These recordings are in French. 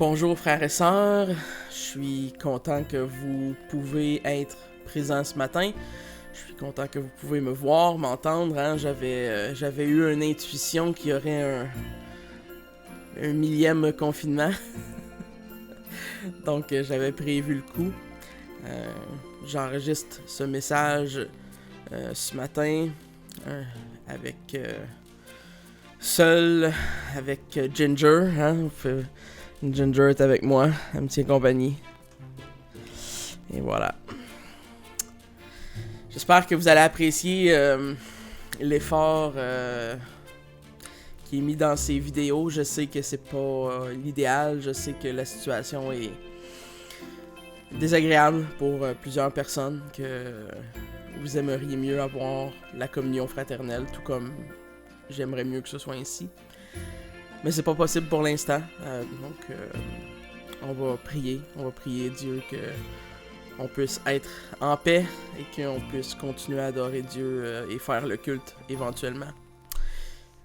Bonjour frères et sœurs, je suis content que vous pouvez être présents ce matin. Je suis content que vous pouvez me voir, m'entendre. J'avais eu une intuition qu'il y aurait un millième confinement. Donc j'avais prévu le coup. J'enregistre ce message ce matin avec seul avec Ginger. Ginger est avec moi, elle me tient compagnie. Et voilà. J'espère que vous allez apprécier l'effort qui est mis dans ces vidéos. Je sais que c'est pas l'idéal, je sais que la situation est désagréable pour plusieurs personnes, que vous aimeriez mieux avoir la communion fraternelle, tout comme j'aimerais mieux que ce soit ainsi. Mais c'est pas possible pour l'instant, donc on va prier Dieu que on puisse être en paix et qu'on puisse continuer à adorer Dieu et faire le culte éventuellement.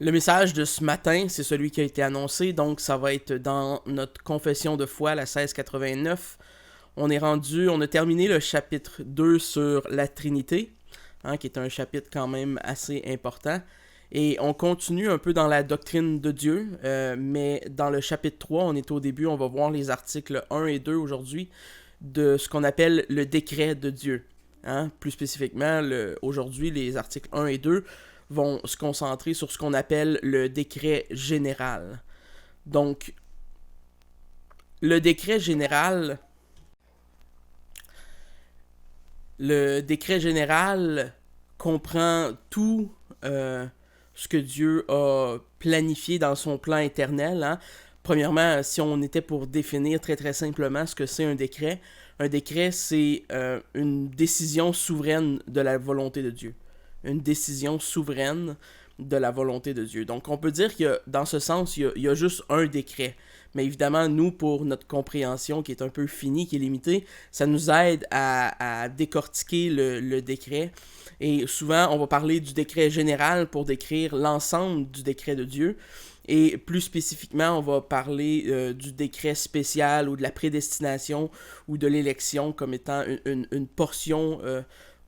Le message de ce matin, c'est celui qui a été annoncé, donc ça va être dans notre confession de foi, la 1689. On a terminé le chapitre 2 sur la Trinité, qui est un chapitre quand même assez important. Et on continue un peu dans la doctrine de Dieu, mais dans le chapitre 3, on est au début, on va voir les articles 1 et 2 aujourd'hui de ce qu'on appelle le décret de Dieu. Plus spécifiquement, aujourd'hui, les articles 1 et 2 vont se concentrer sur ce qu'on appelle le décret général. Donc, le décret général comprend tout ce que Dieu a planifié dans son plan éternel. Premièrement, si on était pour définir très très simplement ce que c'est un décret c'est une décision souveraine de la volonté de Dieu. Une décision souveraine de la volonté de Dieu. Donc on peut dire que dans ce sens, il y a juste un décret. Mais évidemment, nous, pour notre compréhension qui est un peu finie, qui est limitée, ça nous aide à décortiquer le décret. Et souvent, on va parler du décret général pour décrire l'ensemble du décret de Dieu. Et plus spécifiquement, on va parler du décret spécial ou de la prédestination ou de l'élection comme étant une portion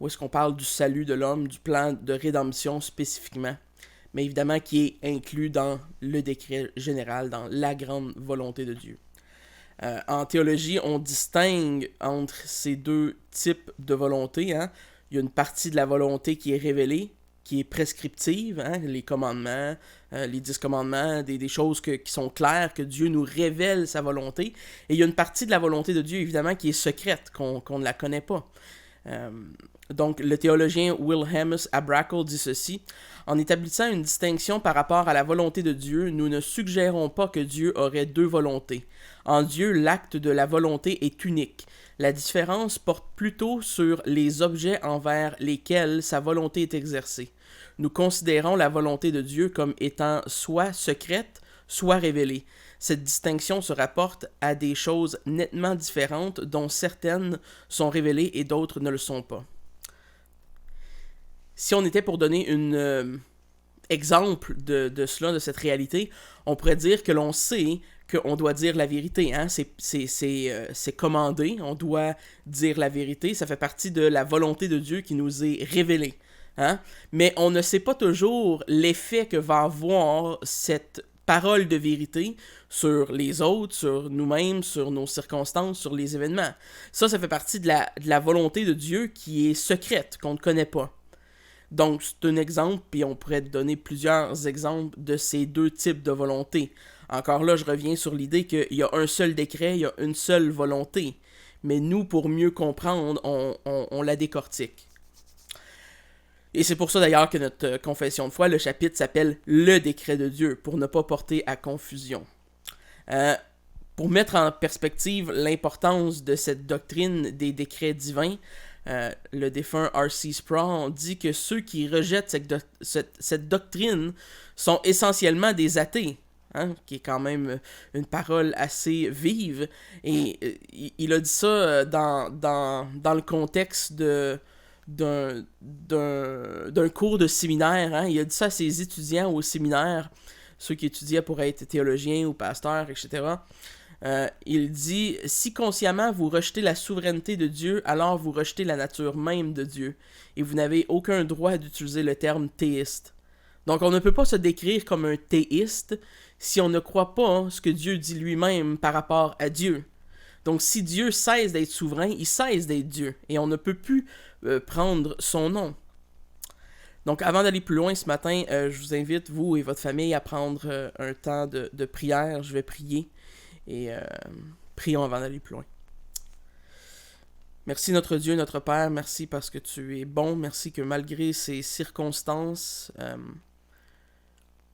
où est-ce qu'on parle du salut de l'homme, du plan de rédemption spécifiquement. Mais évidemment qui est inclus dans le décret général, dans la grande volonté de Dieu. En théologie, on distingue entre ces deux types de volonté. Il y a une partie de la volonté qui est révélée, qui est prescriptive, les commandements, les 10 commandements, des choses qui sont claires, que Dieu nous révèle sa volonté. Et il y a une partie de la volonté de Dieu, évidemment, qui est secrète, qu'on ne la connaît pas. Donc, le théologien Wilhelmus Abrakel dit ceci: en établissant une distinction par rapport à la volonté de Dieu, nous ne suggérons pas que Dieu aurait deux volontés. En Dieu, l'acte de la volonté est unique. La différence porte plutôt sur les objets envers lesquels sa volonté est exercée. Nous considérons la volonté de Dieu comme étant soit secrète, soit révélée. Cette distinction se rapporte à des choses nettement différentes dont certaines sont révélées et d'autres ne le sont pas. Si on était pour donner un exemple de cela, de cette réalité, on pourrait dire que l'on sait qu'on doit dire la vérité. C'est commandé, on doit dire la vérité, ça fait partie de la volonté de Dieu qui nous est révélée. Mais on ne sait pas toujours l'effet que va avoir cette parole de vérité sur les autres, sur nous-mêmes, sur nos circonstances, sur les événements. Ça fait partie de la volonté de Dieu qui est secrète, qu'on ne connaît pas. Donc, c'est un exemple, puis on pourrait donner plusieurs exemples de ces deux types de volonté. Encore là, je reviens sur l'idée qu'il y a un seul décret, il y a une seule volonté. Mais nous, pour mieux comprendre, on la décortique. Et c'est pour ça d'ailleurs que notre confession de foi, le chapitre s'appelle « Le décret de Dieu », pour ne pas porter à confusion. Pour mettre en perspective l'importance de cette doctrine des décrets divins, le défunt R.C. Sproul dit que ceux qui rejettent cette doctrine sont essentiellement des athées, qui est quand même une parole assez vive. Et il a dit ça dans le contexte d'un cours de séminaire. Il a dit ça à ses étudiants au séminaire, ceux qui étudiaient pour être théologiens ou pasteurs, etc. Il dit « Si consciemment vous rejetez la souveraineté de Dieu, alors vous rejetez la nature même de Dieu, et vous n'avez aucun droit d'utiliser le terme théiste. » Donc on ne peut pas se décrire comme un théiste si on ne croit pas ce que Dieu dit lui-même par rapport à Dieu. Donc si Dieu cesse d'être souverain, il cesse d'être Dieu, et on ne peut plus prendre son nom. Donc avant d'aller plus loin ce matin, je vous invite, vous et votre famille, à prendre un temps de prière. Je vais prier, et prions avant d'aller plus loin. Merci notre Dieu, notre Père, merci parce que tu es bon, merci que malgré ces circonstances,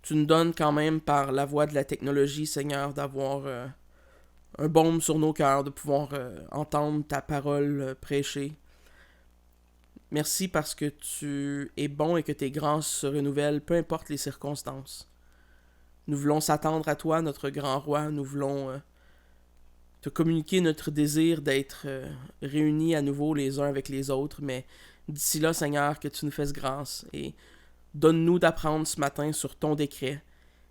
tu nous donnes quand même par la voie de la technologie, Seigneur, d'avoir un baume sur nos cœurs, de pouvoir entendre ta parole prêcher. Merci parce que tu es bon et que tes grâces se renouvellent, peu importe les circonstances. Nous voulons s'attendre à toi, notre grand roi. Nous voulons te communiquer notre désir d'être réunis à nouveau les uns avec les autres. Mais d'ici là, Seigneur, que tu nous fasses grâce et donne-nous d'apprendre ce matin sur ton décret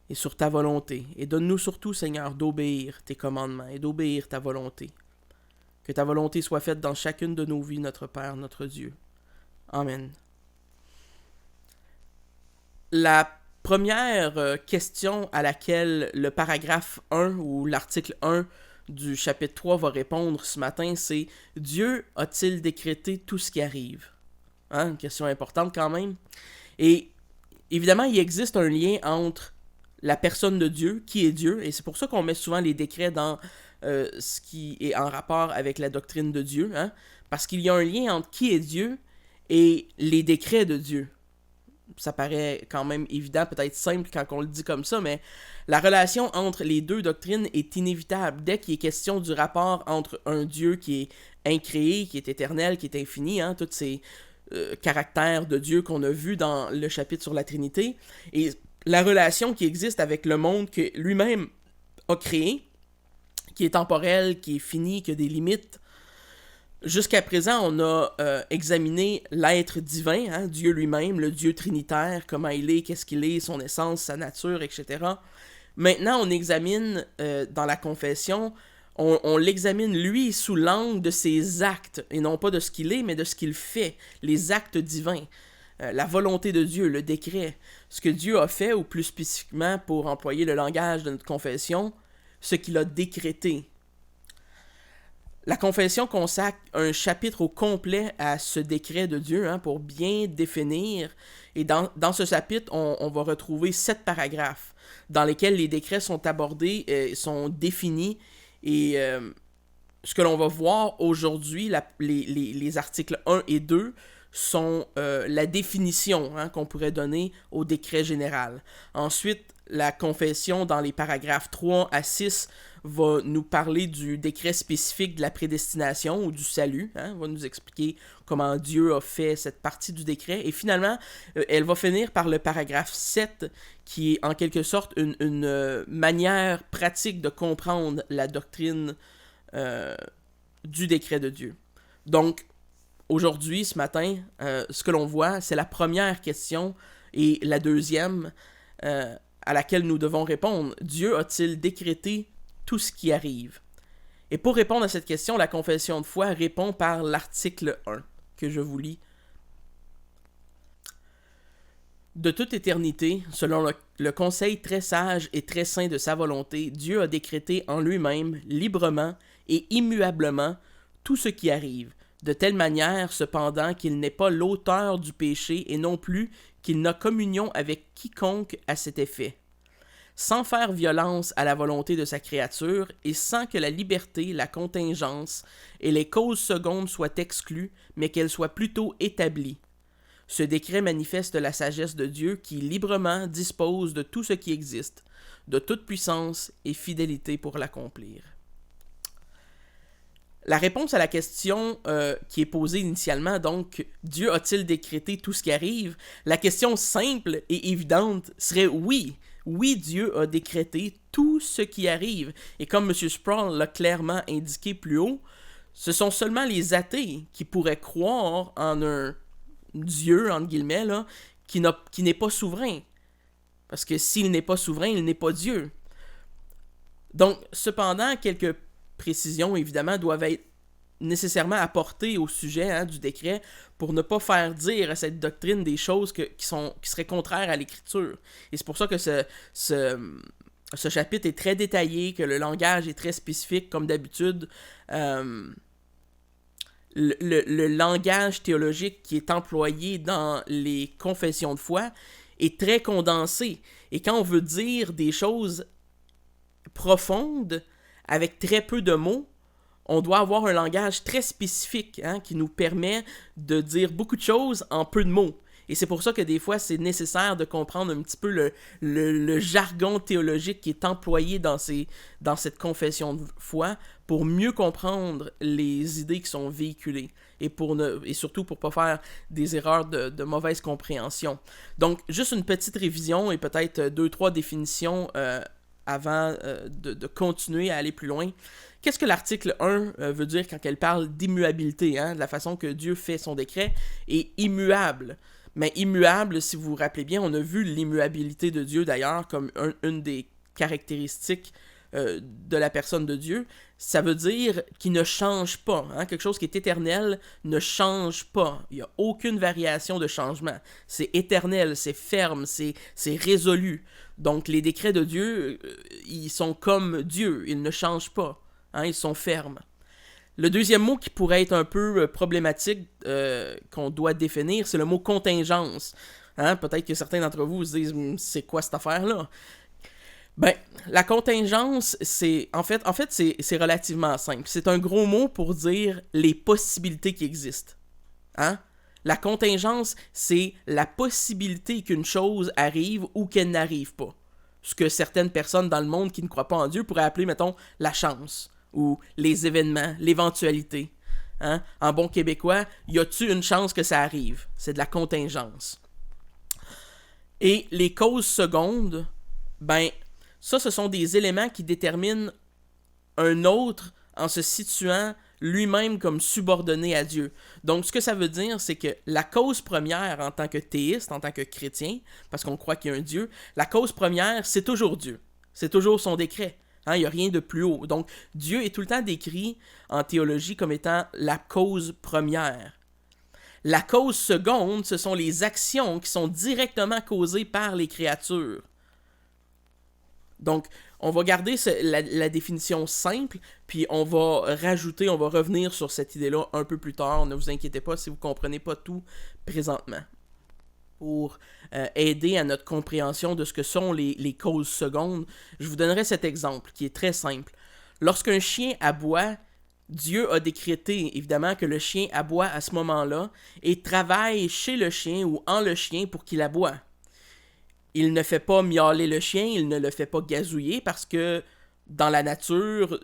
et sur ta volonté. Et donne-nous surtout, Seigneur, d'obéir tes commandements et d'obéir ta volonté. Que ta volonté soit faite dans chacune de nos vies, notre Père, notre Dieu. Amen. La première question à laquelle le paragraphe 1 ou l'article 1 du chapitre 3 va répondre ce matin, c'est « Dieu a-t-il décrété tout ce qui arrive ?» Une question importante quand même. Et évidemment, il existe un lien entre la personne de Dieu, qui est Dieu, et c'est pour ça qu'on met souvent les décrets dans ce qui est en rapport avec la doctrine de Dieu, parce qu'il y a un lien entre qui est Dieu et les décrets de Dieu. Ça paraît quand même évident, peut-être simple quand on le dit comme ça, mais la relation entre les deux doctrines est inévitable. Dès qu'il est question du rapport entre un Dieu qui est incréé, qui est éternel, qui est infini, tous ces caractères de Dieu qu'on a vus dans le chapitre sur la Trinité, et la relation qui existe avec le monde que lui-même a créé, qui est temporel, qui est fini, qui a des limites. Jusqu'à présent, on a examiné l'être divin, Dieu lui-même, le Dieu trinitaire, comment il est, qu'est-ce qu'il est, son essence, sa nature, etc. Maintenant, on examine dans la confession, on l'examine lui sous l'angle de ses actes, et non pas de ce qu'il est, mais de ce qu'il fait, les actes divins, la volonté de Dieu, le décret, ce que Dieu a fait, ou plus spécifiquement, pour employer le langage de notre confession, ce qu'il a décrété. La confession consacre un chapitre au complet à ce décret de Dieu pour bien définir. Et dans ce chapitre, on va retrouver 7 paragraphes dans lesquels les décrets sont abordés, sont définis. Et ce que l'on va voir aujourd'hui, les articles 1 et 2, sont la définition qu'on pourrait donner au décret général. Ensuite, la confession dans les paragraphes 3 à 6 va nous parler du décret spécifique de la prédestination ou du salut, va nous expliquer comment Dieu a fait cette partie du décret, et finalement, elle va finir par le paragraphe 7, qui est en quelque sorte une manière pratique de comprendre la doctrine du décret de Dieu. Donc, aujourd'hui, ce matin, ce que l'on voit, c'est la première question et la deuxième à laquelle nous devons répondre. Dieu a-t-il décrété tout ce qui arrive? Et pour répondre à cette question, la confession de foi répond par l'article 1, que je vous lis. De toute éternité, selon le conseil très sage et très saint de sa volonté, Dieu a décrété en lui-même, librement et immuablement, tout ce qui arrive, de telle manière, cependant, qu'il n'est pas l'auteur du péché et non plus qu'il n'a communion avec quiconque à cet effet, sans faire violence à la volonté de sa créature et sans que la liberté, la contingence et les causes secondes soient exclues, mais qu'elles soient plutôt établies. Ce décret manifeste la sagesse de Dieu qui librement dispose de tout ce qui existe, de toute puissance et fidélité pour l'accomplir. La réponse à la question qui est posée initialement, donc, Dieu a-t-il décrété tout ce qui arrive? La question simple et évidente serait oui. Oui, Dieu a décrété tout ce qui arrive. Et comme M. Sproul l'a clairement indiqué plus haut, ce sont seulement les athées qui pourraient croire en un Dieu, entre guillemets, qui n'est pas souverain. Parce que s'il n'est pas souverain, il n'est pas Dieu. Donc, cependant, quelques précisions, évidemment, doivent être nécessairement apportées au sujet du décret pour ne pas faire dire à cette doctrine des choses qui seraient contraires à l'Écriture. Et c'est pour ça que ce chapitre est très détaillé, que le langage est très spécifique, comme d'habitude. Le langage théologique qui est employé dans les confessions de foi est très condensé. Et quand on veut dire des choses profondes, avec très peu de mots, on doit avoir un langage très spécifique qui nous permet de dire beaucoup de choses en peu de mots. Et c'est pour ça que des fois, c'est nécessaire de comprendre un petit peu le jargon théologique qui est employé dans cette confession de foi pour mieux comprendre les idées qui sont véhiculées et surtout pour ne pas faire des erreurs de mauvaise compréhension. Donc, juste une petite révision et peut-être 2-3 définitions avant de continuer à aller plus loin. Qu'est-ce que l'article 1 veut dire quand elle parle d'immuabilité, de la façon que Dieu fait son décret, est immuable. Mais immuable, si vous vous rappelez bien, on a vu l'immuabilité de Dieu d'ailleurs comme une des caractéristiques de la personne de Dieu. Ça veut dire qu'il ne change pas. Quelque chose qui est éternel ne change pas. Il n'y a aucune variation de changement. C'est éternel, c'est ferme, c'est résolu. Donc les décrets de Dieu, ils sont comme Dieu, ils ne changent pas. Ils sont fermes. Le deuxième mot qui pourrait être un peu problématique qu'on doit définir, c'est le mot contingence. Peut-être que certains d'entre vous se disent « c'est quoi cette affaire-là » Ben, la contingence, c'est relativement simple. C'est un gros mot pour dire les possibilités qui existent. La contingence, c'est la possibilité qu'une chose arrive ou qu'elle n'arrive pas. Ce que certaines personnes dans le monde qui ne croient pas en Dieu pourraient appeler, mettons, la chance, ou les événements, l'éventualité. En bon québécois, y a-tu une chance que ça arrive? C'est de la contingence. Et les causes secondes, ben, ça, ce sont des éléments qui déterminent un autre en se situant lui-même comme subordonné à Dieu. Donc, ce que ça veut dire, c'est que la cause première en tant que théiste, en tant que chrétien, parce qu'on croit qu'il y a un Dieu, la cause première, c'est toujours Dieu. C'est toujours son décret. Il n'y a rien de plus haut. Donc, Dieu est tout le temps décrit en théologie comme étant la cause première. La cause seconde, ce sont les actions qui sont directement causées par les créatures. Donc, on va garder la définition simple, puis on va revenir sur cette idée-là un peu plus tard. Ne vous inquiétez pas si vous ne comprenez pas tout présentement. Pour aider à notre compréhension de ce que sont les causes secondes, je vous donnerai cet exemple qui est très simple. Lorsqu'un chien aboie, Dieu a décrété évidemment que le chien aboie à ce moment-là et travaille chez le chien ou en le chien pour qu'il aboie. Il ne fait pas miauler le chien, il ne le fait pas gazouiller parce que dans la nature,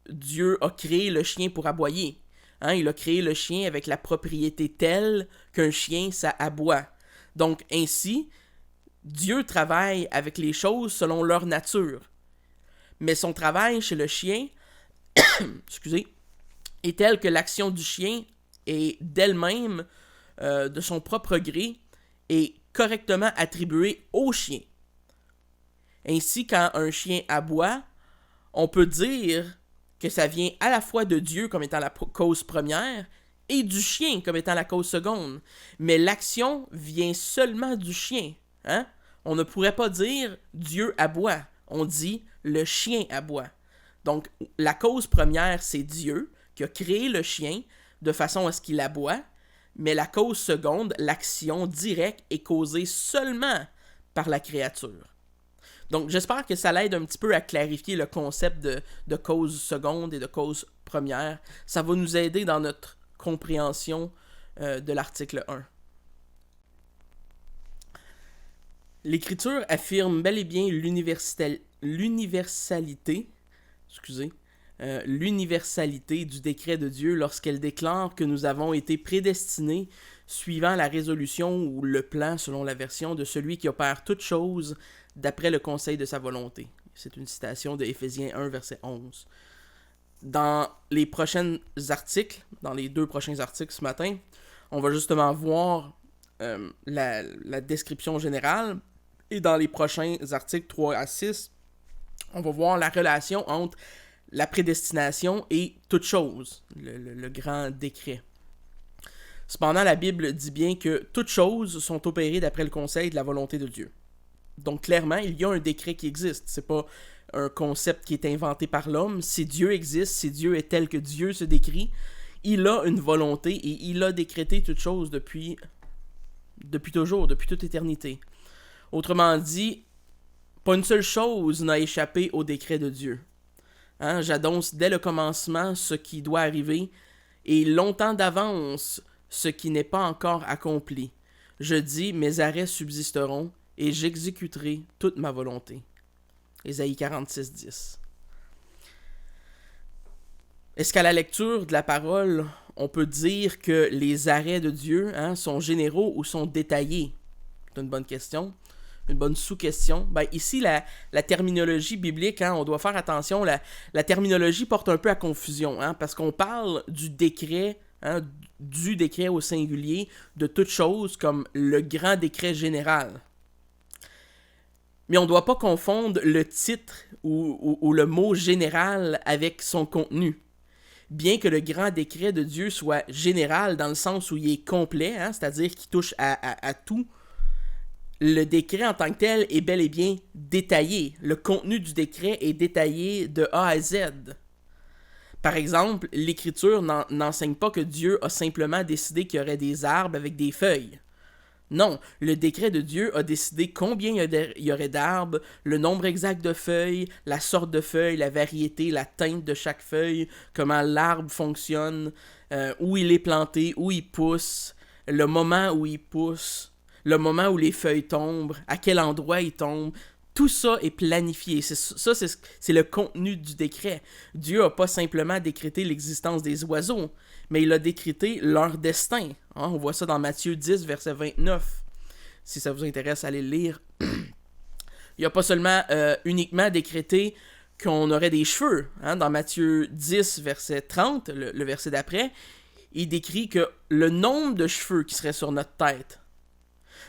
Dieu a créé le chien pour aboyer. Il a créé le chien avec la propriété telle qu'un chien, ça aboie. Donc ainsi, Dieu travaille avec les choses selon leur nature. Mais son travail chez le chien, est tel que l'action du chien est d'elle-même, de son propre gré, est correctement attribuée au chien. Ainsi, quand un chien aboie, on peut dire que ça vient à la fois de Dieu comme étant la cause première et du chien comme étant la cause seconde. Mais l'action vient seulement du chien. On ne pourrait pas dire Dieu aboie. On dit le chien aboie. Donc, la cause première, c'est Dieu qui a créé le chien de façon à ce qu'il aboie. Mais la cause seconde, l'action directe, est causée seulement par la créature. Donc, j'espère que ça l'aide un petit peu à clarifier le concept de cause seconde et de cause première. Ça va nous aider dans notre compréhension de l'article 1. L'Écriture affirme bel et bien l'universalité du décret de Dieu lorsqu'elle déclare que nous avons été prédestinés suivant la résolution ou le plan, selon la version, de celui qui opère toutes choses d'après le conseil de sa volonté. C'est une citation de Éphésiens 1, verset 11. Dans les prochains articles, dans les 2 prochains articles ce matin, on va justement voir la description générale, et dans les prochains articles 3 à 6, On va voir la relation entre la prédestination et toute chose, le grand décret. Cependant, la Bible dit bien que toutes choses sont opérées d'après le conseil de la volonté de Dieu. Donc clairement, il y a un décret qui existe. C'est pas un concept qui est inventé par l'homme. Si Dieu existe, si Dieu est tel que Dieu se décrit, il a une volonté et il a décrété toutes choses depuis toujours, depuis toute éternité. Autrement dit, pas une seule chose n'a échappé au décret de Dieu. J'annonce dès le commencement ce qui doit arriver et longtemps d'avance ce qui n'est pas encore accompli. Je dis, mes arrêts subsisteront et j'exécuterai toute ma volonté. Ésaïe 46, 10. Est-ce qu'à la lecture de la parole, on peut dire que les arrêts de Dieu sont généraux ou sont détaillés? C'est une bonne question. Une bonne sous-question. Ici, la terminologie biblique, on doit faire attention, la terminologie porte un peu à confusion, parce qu'on parle du décret au singulier, de toute chose, comme le grand décret général. Mais on ne doit pas confondre le titre ou le mot général avec son contenu. Bien que le grand décret de Dieu soit général dans le sens où il est complet, c'est-à-dire qu'il touche à tout, le décret en tant que tel est bel et bien détaillé. Le contenu du décret est détaillé de A à Z. Par exemple, l'Écriture n'enseigne pas que Dieu a simplement décidé qu'il y aurait des arbres avec des feuilles. Non, le décret de Dieu a décidé combien il y aurait d'arbres, le nombre exact de feuilles, la sorte de feuilles, la variété, la teinte de chaque feuille, comment l'arbre fonctionne, où il est planté, où il pousse, le moment où il pousse, le moment où les feuilles tombent, à quel endroit ils tombent. Tout ça est planifié. C'est le contenu du décret. Dieu n'a pas simplement décrété l'existence des oiseaux, mais il a décrété leur destin. On voit ça dans Matthieu 10, verset 29. Si ça vous intéresse, allez le lire. Il n'a pas seulement uniquement décrété qu'on aurait des cheveux. Dans Matthieu 10, verset 30, le verset d'après, il décrit que le nombre de cheveux qui seraient sur notre tête.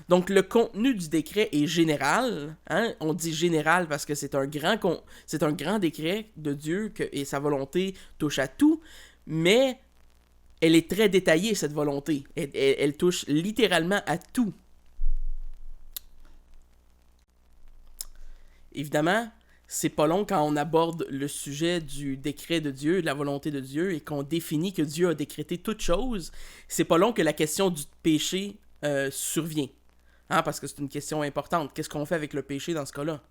Donc le contenu du décret est général, on dit général parce que c'est un grand décret de Dieu et sa volonté touche à tout, mais elle est très détaillée cette volonté, elle touche littéralement à tout. Évidemment, c'est pas long quand on aborde le sujet du décret de Dieu, de la volonté de Dieu, et qu'on définit que Dieu a décrété toute chose, c'est pas long que la question du péché survient. Parce que c'est une question importante. Qu'est-ce qu'on fait avec le péché dans ce cas-là?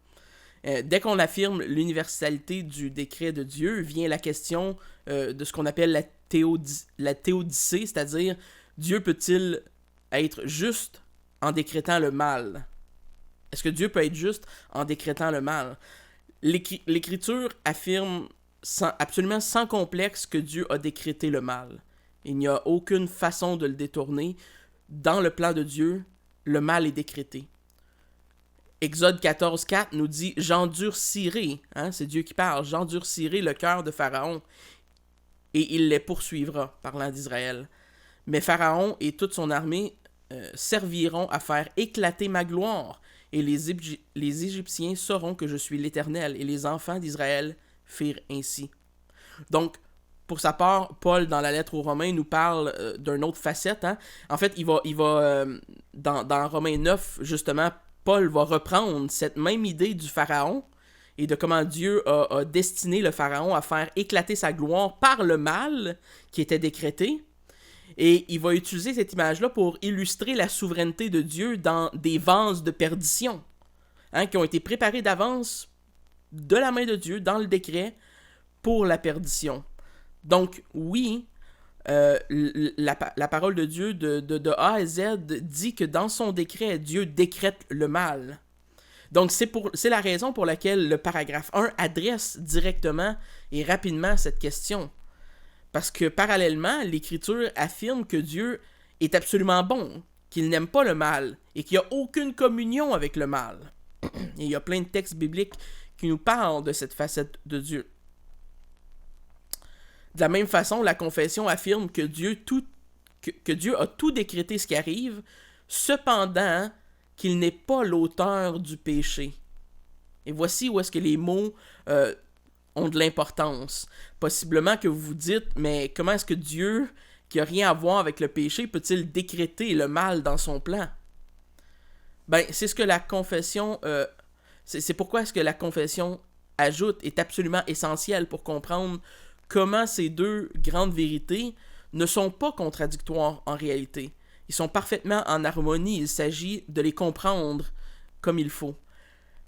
Dès qu'on affirme l'universalité du décret de Dieu, vient la question de ce qu'on appelle la théodicée, c'est-à-dire Dieu peut-il être juste en décrétant le mal? Est-ce que Dieu peut être juste en décrétant le mal? L'Écriture affirme absolument sans complexe que Dieu a décrété le mal. Il n'y a aucune façon de le détourner. Dans le plan de Dieu, le mal est décrété. Exode 14.4 nous dit « J'endurcirai », c'est Dieu qui parle, « J'endurcirai le cœur de Pharaon, et il les poursuivra, parlant d'Israël. Mais Pharaon et toute son armée serviront à faire éclater ma gloire, et les Égyptiens sauront que je suis l'Éternel, et les enfants d'Israël firent ainsi. » Donc, pour sa part, Paul, dans la lettre aux Romains, nous parle d'une autre facette. En fait, il va dans Romains 9, justement, Paul va reprendre cette même idée du Pharaon et de comment Dieu a destiné le Pharaon à faire éclater sa gloire par le mal qui était décrété. Et il va utiliser cette image-là pour illustrer la souveraineté de Dieu dans des vases de perdition, qui ont été préparés d'avance de la main de Dieu dans le décret pour la perdition. Donc, oui, la parole de Dieu de A à Z dit que dans son décret, Dieu décrète le mal. Donc, c'est la raison pour laquelle le paragraphe 1 adresse directement et rapidement cette question. Parce que, parallèlement, l'Écriture affirme que Dieu est absolument bon, qu'il n'aime pas le mal et qu'il n'y a aucune communion avec le mal. Et il y a plein de textes bibliques qui nous parlent de cette facette de Dieu. De la même façon, la confession affirme que Dieu a tout décrété ce qui arrive, cependant qu'il n'est pas l'auteur du péché. Et voici où est-ce que les mots ont de l'importance. Possiblement que vous vous dites, mais comment est-ce que Dieu, qui n'a rien à voir avec le péché, peut-il décréter le mal dans son plan? Ben, c'est ce que la confession... c'est pourquoi est-ce que la confession ajoute est absolument essentielle pour comprendre comment ces deux grandes vérités ne sont pas contradictoires en réalité. Ils sont parfaitement en harmonie, il s'agit de les comprendre comme il faut.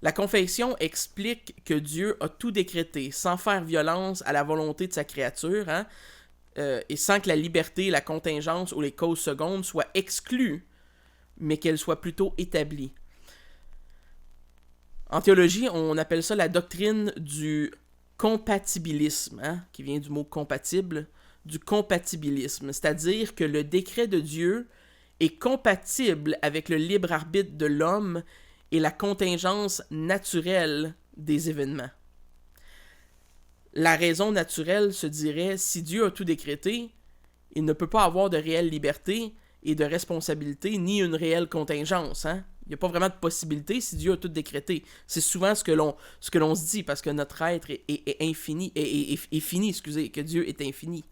La confession explique que Dieu a tout décrété, sans faire violence à la volonté de sa créature, et sans que la liberté, la contingence ou les causes secondes soient exclues, mais qu'elles soient plutôt établies. En théologie, on appelle ça la doctrine du compatibilisme, qui vient du mot compatible, du compatibilisme, c'est-à-dire que le décret de Dieu est compatible avec le libre arbitre de l'homme et la contingence naturelle des événements. La raison naturelle se dirait, si Dieu a tout décrété, il ne peut pas avoir de réelle liberté et de responsabilité, ni une réelle contingence. Il n'y a pas vraiment de possibilité si Dieu a tout décrété. C'est souvent ce que l'on se dit, parce que notre être est infini, est fini, que Dieu est infini.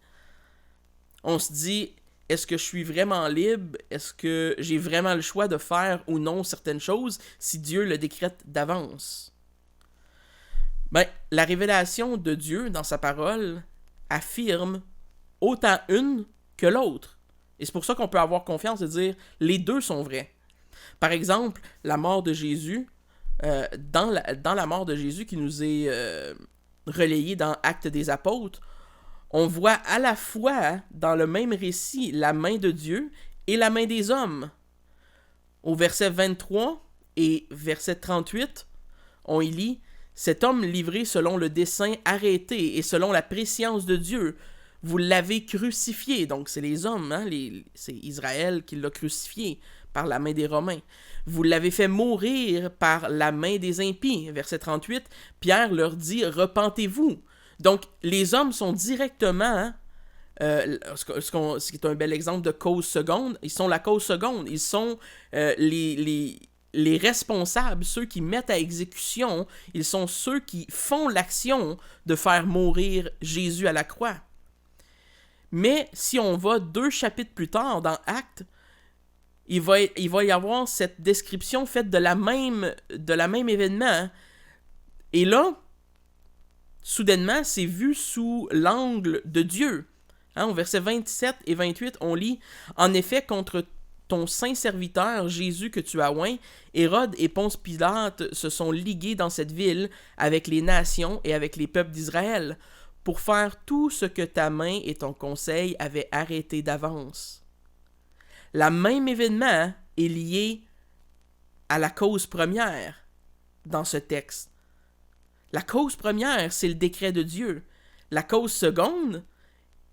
On se dit, est-ce que je suis vraiment libre? Est-ce que j'ai vraiment le choix de faire ou non certaines choses si Dieu le décrète d'avance? Ben, la révélation de Dieu dans sa parole affirme autant une que l'autre. Et c'est pour ça qu'on peut avoir confiance de dire les deux sont vrais. Par exemple, la mort de Jésus, dans la mort de Jésus qui nous est relayée dans Actes des Apôtres, on voit à la fois dans le même récit la main de Dieu et la main des hommes. Au verset 23 et verset 38, on y lit « Cet homme livré selon le dessein arrêté et selon la prescience de Dieu, vous l'avez crucifié. » Donc c'est les hommes, c'est Israël qui l'a crucifié par la main des Romains. « Vous l'avez fait mourir par la main des impies. » Verset 38, Pierre leur dit « Repentez-vous. » Donc, les hommes sont directement, ce qui est un bel exemple de cause seconde, ils sont la cause seconde, ils sont les responsables, ceux qui mettent à exécution, ils sont ceux qui font l'action de faire mourir Jésus à la croix. Mais si on va 2 chapitres plus tard dans Actes, il va y avoir cette description faite de la même événement. Et là, soudainement, c'est vu sous l'angle de Dieu. Au verset 27 et 28, on lit « En effet, contre ton saint serviteur, Jésus que tu as oint, Hérode et Ponce Pilate se sont ligués dans cette ville avec les nations et avec les peuples d'Israël, pour faire tout ce que ta main et ton conseil avaient arrêté d'avance. » Le même événement est lié à la cause première dans ce texte. La cause première, c'est le décret de Dieu. La cause seconde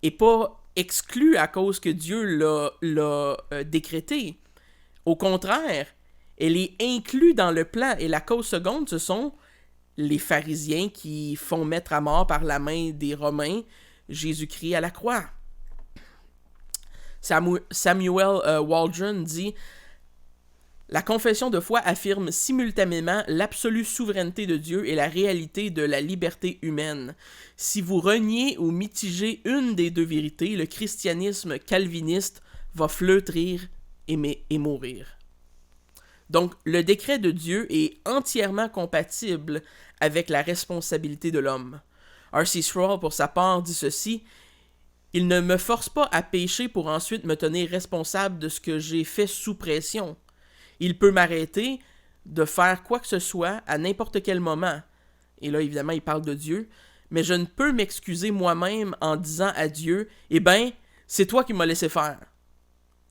n'est pas exclue à cause que Dieu l'a décrété. Au contraire, elle est inclue dans le plan. Et la cause seconde, ce sont les pharisiens qui font mettre à mort par la main des Romains Jésus-Christ à la croix. Samuel Waldron dit « La confession de foi affirme simultanément l'absolue souveraineté de Dieu et la réalité de la liberté humaine. Si vous reniez ou mitigez une des deux vérités, le christianisme calviniste va flétrir et mourir. » Donc, le décret de Dieu est entièrement compatible avec la responsabilité de l'homme. R.C. Sproul, pour sa part, dit ceci: « Il ne me force pas à pécher pour ensuite me tenir responsable de ce que j'ai fait sous pression. Il peut m'arrêter de faire quoi que ce soit à n'importe quel moment. » Et là, évidemment, il parle de Dieu. « Mais je ne peux m'excuser moi-même en disant à Dieu, « Eh bien, c'est toi qui m'as laissé faire. »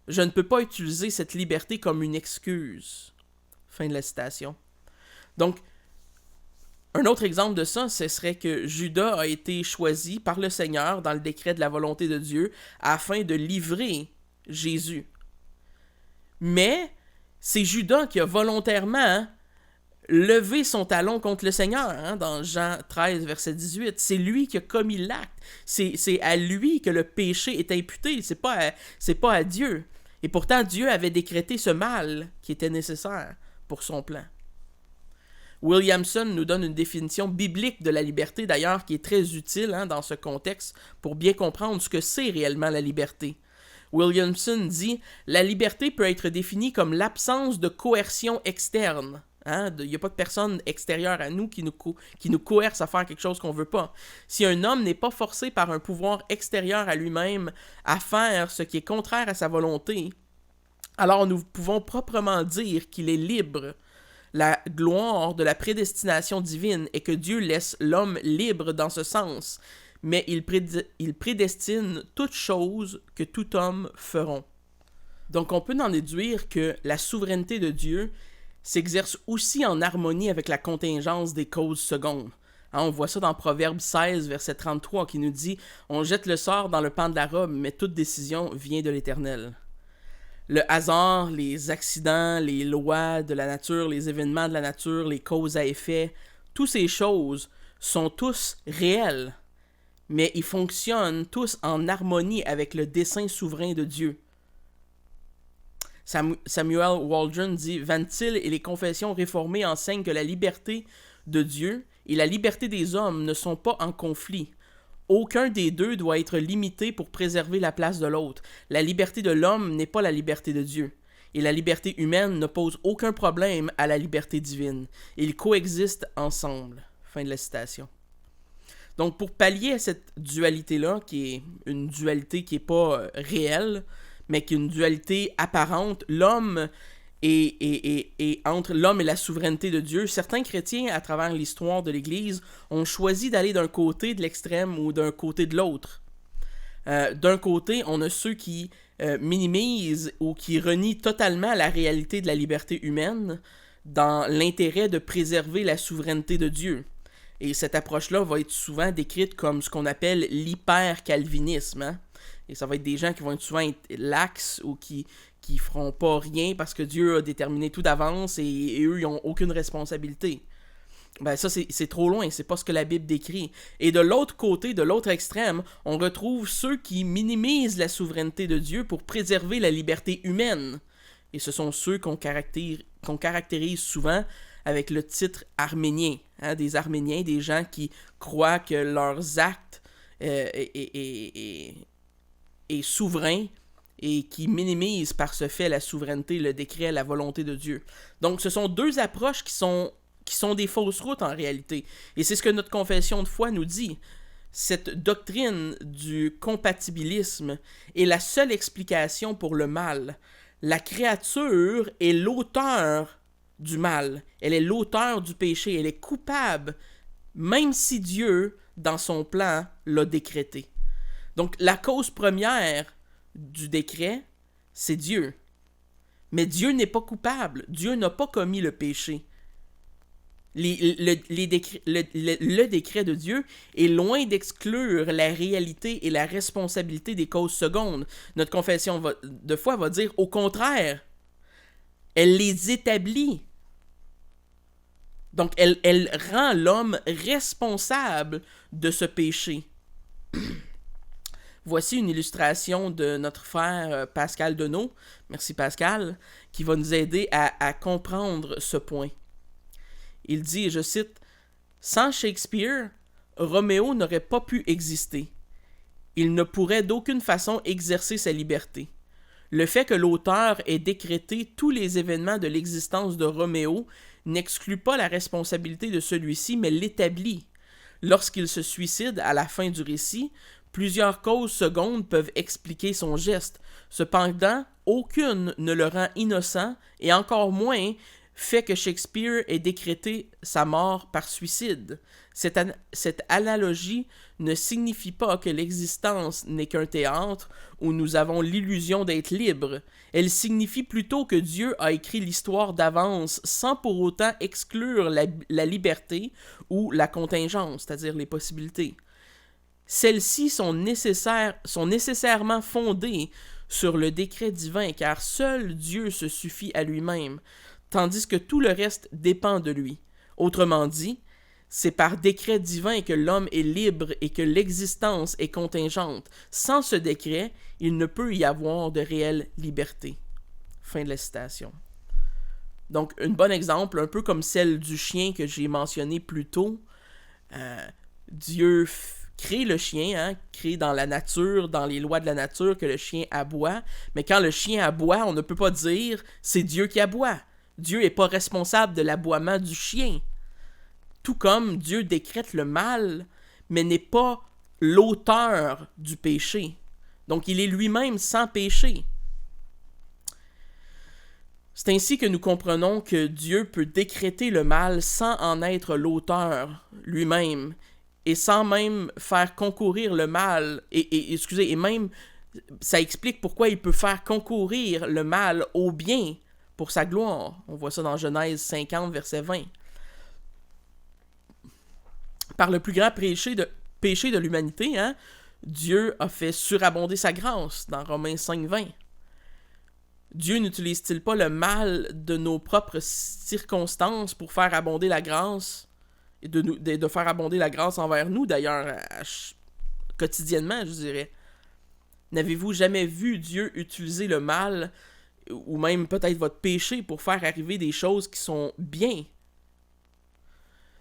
Je ne peux pas utiliser cette liberté comme une excuse. Fin de la citation. Donc, un autre exemple de ça, ce serait que Judas a été choisi par le Seigneur dans le décret de la volonté de Dieu afin de livrer Jésus. Mais c'est Judas qui a volontairement levé son talon contre le Seigneur, dans Jean 13, verset 18. C'est lui qui a commis l'acte. C'est à lui que le péché est imputé. C'est pas à Dieu. Et pourtant, Dieu avait décrété ce mal qui était nécessaire pour son plan. Williamson nous donne une définition biblique de la liberté, d'ailleurs, qui est très utile dans ce contexte pour bien comprendre ce que c'est réellement la liberté. Williamson dit « La liberté peut être définie comme l'absence de coercion externe. » Il n'y a pas de personne extérieure à nous qui nous coerce à faire quelque chose qu'on ne veut pas. Si un homme n'est pas forcé par un pouvoir extérieur à lui-même à faire ce qui est contraire à sa volonté, alors nous pouvons proprement dire qu'il est libre. La gloire de la prédestination divine est que Dieu laisse l'homme libre dans ce sens, mais il prédestine toutes choses que tout homme feront. Donc on peut en déduire que la souveraineté de Dieu s'exerce aussi en harmonie avec la contingence des causes secondes. On voit ça dans Proverbe 16, verset 33, qui nous dit « On jette le sort dans le pan de la robe, mais toute décision vient de l'Éternel. » Le hasard, les accidents, les lois de la nature, les événements de la nature, les causes à effet, toutes ces choses sont tous réels, mais ils fonctionnent tous en harmonie avec le dessein souverain de Dieu. Samuel Waldron dit « Van Til et les confessions réformées enseignent que la liberté de Dieu et la liberté des hommes ne sont pas en conflit. Aucun des deux doit être limité pour préserver la place de l'autre. La liberté de l'homme n'est pas la liberté de Dieu. Et la liberté humaine ne pose aucun problème à la liberté divine. Ils coexistent ensemble. » Fin de la citation. Donc, pour pallier à cette dualité-là, qui est une dualité qui n'est pas réelle, mais qui est une dualité apparente, l'homme et entre l'homme et la souveraineté de Dieu, certains chrétiens, à travers l'histoire de l'Église, ont choisi d'aller d'un côté de l'extrême ou d'un côté de l'autre. D'un côté, on a ceux qui minimisent ou qui renient totalement la réalité de la liberté humaine dans l'intérêt de préserver la souveraineté de Dieu. Et cette approche-là va être souvent décrite comme ce qu'on appelle l'hyper-calvinisme. Et ça va être des gens qui vont être souvent laxes ou qui feront pas rien parce que Dieu a déterminé tout d'avance et eux, ils n'ont aucune responsabilité. Ben ça, c'est trop loin, c'est pas ce que la Bible décrit. Et de l'autre côté, de l'autre extrême, on retrouve ceux qui minimisent la souveraineté de Dieu pour préserver la liberté humaine. Et ce sont ceux qu'on caractérise souvent avec le titre arménien. Des Arméniens, des gens qui croient que leurs actes est souverain et qui minimisent par ce fait la souveraineté, le décret, la volonté de Dieu. Donc ce sont deux approches qui sont des fausses routes en réalité. Et c'est ce que notre confession de foi nous dit. Cette doctrine du compatibilisme est la seule explication pour le mal. La créature est l'auteur du mal. Elle est l'auteur du péché. Elle est coupable, même si Dieu, dans son plan, l'a décrété. Donc la cause première du décret, c'est Dieu. Mais Dieu n'est pas coupable. Dieu n'a pas commis le péché. Le décret de Dieu est loin d'exclure la réalité et la responsabilité des causes secondes. Notre confession de foi va dire au contraire, elle les établit. Donc elle rend l'homme responsable de ce péché. Voici une illustration de notre frère Pascal Deneau, merci Pascal, qui va nous aider à comprendre ce point. Il dit, et je cite, « Sans Shakespeare, Roméo n'aurait pas pu exister. Il ne pourrait d'aucune façon exercer sa liberté. Le fait que l'auteur ait décrété tous les événements de l'existence de Roméo n'exclut pas la responsabilité de celui-ci, mais l'établit. Lorsqu'il se suicide à la fin du récit, plusieurs causes secondes peuvent expliquer son geste. Cependant, aucune ne le rend innocent et encore moins fait que Shakespeare ait décrété sa mort par suicide. Cette analogie ne signifie pas que l'existence n'est qu'un théâtre où nous avons l'illusion d'être libres. Elle signifie plutôt que Dieu a écrit l'histoire d'avance sans pour autant exclure la liberté ou la contingence, c'est-à-dire les possibilités. Celles-ci sont nécessairement fondées sur le décret divin, car seul Dieu se suffit à lui-même, tandis que tout le reste dépend de lui. Autrement dit, c'est par décret divin que l'homme est libre et que l'existence est contingente. Sans ce décret, il ne peut y avoir de réelle liberté. Fin de la citation. Donc, un bon exemple, un peu comme celle du chien que j'ai mentionné plus tôt, Dieu crée le chien, hein, crée dans la nature, dans les lois de la nature, que le chien aboie. Mais quand le chien aboie, on ne peut pas dire c'est Dieu qui aboie. Dieu n'est pas responsable de l'aboiement du chien. Tout comme Dieu décrète le mal, mais n'est pas l'auteur du péché. Donc il est lui-même sans péché. C'est ainsi que nous comprenons que Dieu peut décréter le mal sans en être l'auteur lui-même, et sans même faire concourir le mal, et même ça explique pourquoi il peut faire concourir le mal au bien pour sa gloire. On voit ça dans Genèse 50, verset 20. Par le plus grand péché de l'humanité, hein, Dieu a fait surabonder sa grâce dans Romains 5, 20. Dieu n'utilise-t-il pas le mal de nos propres circonstances pour faire abonder la grâce, et de faire abonder la grâce envers nous, d'ailleurs, quotidiennement, je dirais. N'avez-vous jamais vu Dieu utiliser le mal, ou même peut-être votre péché, pour faire arriver des choses qui sont bien?